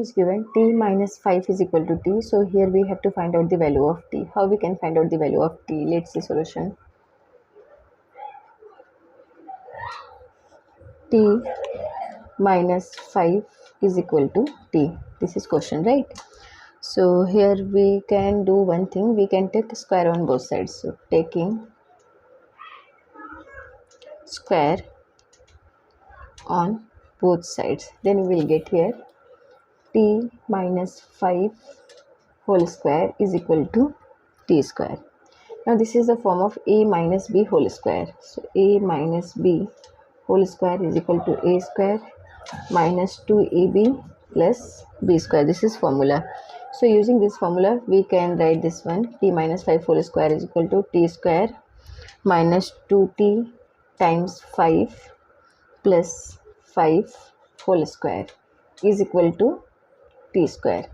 is given t minus 5 is equal to t. So here we have to find out the value of t. How we can find out the value of t? Let's see solution. T minus 5 is equal to t. This is question, right? So here we can do one thing. We can take square on both sides. So taking square on both sides, then we will get here t minus 5 whole square is equal to t square. Now this is the form of a minus b whole square. So a minus b whole square is equal to a square minus 2ab plus b square. This is formula. So using this formula we can write this one, t minus 5 whole square is equal to t square minus 2t times 5 plus 5 whole square is equal to t square.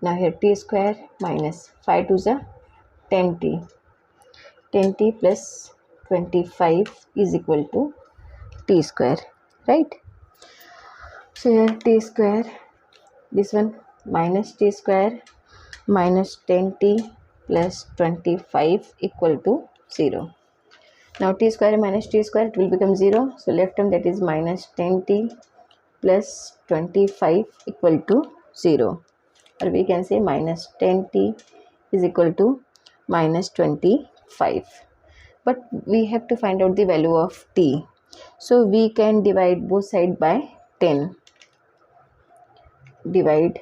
Now here t square minus 5 to the 10t. 10t plus 25 is equal to t square, right? So here t square, this one minus t square minus 10t plus 25 equal to 0. Now t square minus t square, it will become 0. So left term, that is minus 10t plus 25 equal to 0. Or we can say minus 10t is equal to minus 25. But we have to find out the value of t. So we can divide both sides by 10. Divide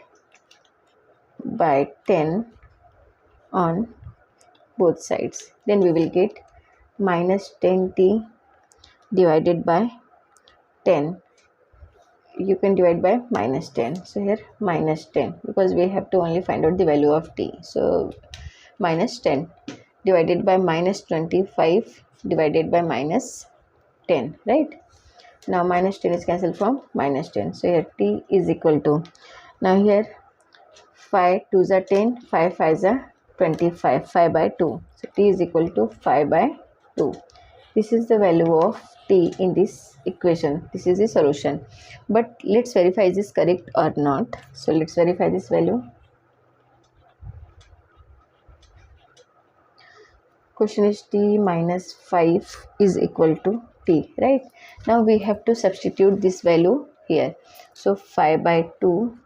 by 10 on both sides. Then we will get minus 10t divided by 10. You can divide by minus 10. So here minus 10, because we have to only find out the value of t. So minus 10 divided by minus 25 divided by minus 10, right? Now minus 10 is cancelled from minus 10. So here t is equal to, now here 5 2s are 10, 5 5s are 25, 5 by 2. So t is equal to 5 by 2. This is the value of t in this equation. This is the solution. But let's verify is this correct or not. So let's verify this value. Question is t minus 5 is equal to t, right? Now we have to substitute this value here. So 5 by 2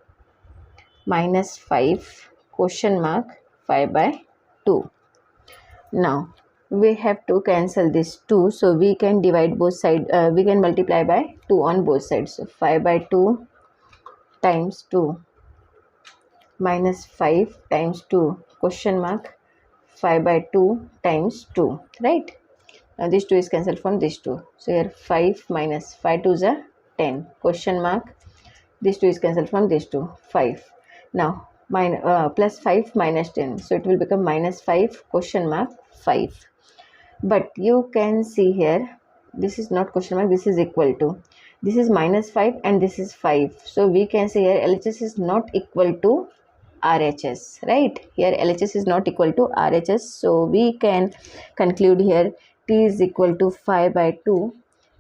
minus 5 question mark 5 by 2. Now we have to cancel this 2, so we can divide both sides, we can multiply by 2 on both sides. So 5 by 2 times 2 minus 5 times 2 question mark 5 by 2 times 2, right? Now this 2 is cancelled from this 2. So here 5 minus 5 2 is a 10 question mark. This 2 is cancelled from this 2, 5. Now plus 5 minus 10. So it will become minus 5 question mark 5. But you can see here, this is not question mark, this is equal to. This is minus 5 and this is 5. So we can say here LHS is not equal to RHS, right? Here LHS is not equal to RHS. So we can conclude here t is equal to 5 by 2.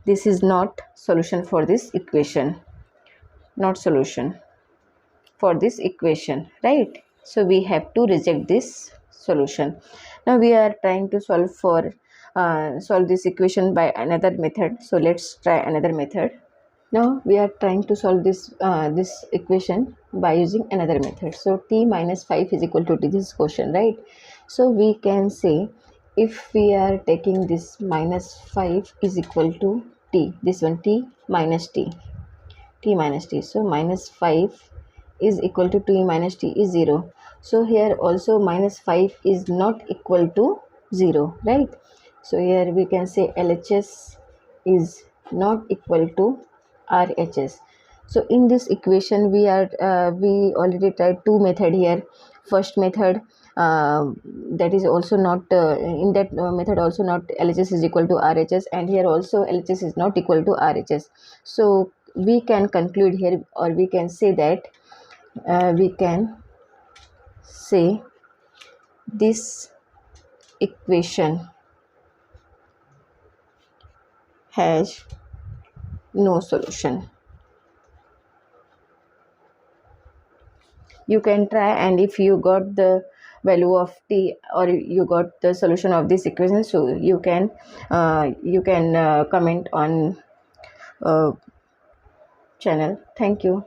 This is not solution for this equation. Not solution for this equation, right? So we have to reject this solution. Now we are trying to solve this equation by another method. So let's try another method. Now we are trying to solve this equation by using another method. So t minus 5 is equal to t. This question, right? So we can say if we are taking this minus 5 is equal to t, this one t minus t, t minus t. So minus 5 is equal to t minus t is 0. So here also minus 5 is not equal to 0, right? So here we can say LHS is not equal to RHS. So in this equation we already tried two method here. First method, that is also not in that method also not LHS is equal to RHS, and here also LHS is not equal to RHS. So we can conclude here, or we can say that this equation has no solution. You can try, and if you got the value of t, or you got the solution of this equation, so you can comment on uh, channel. Thank you.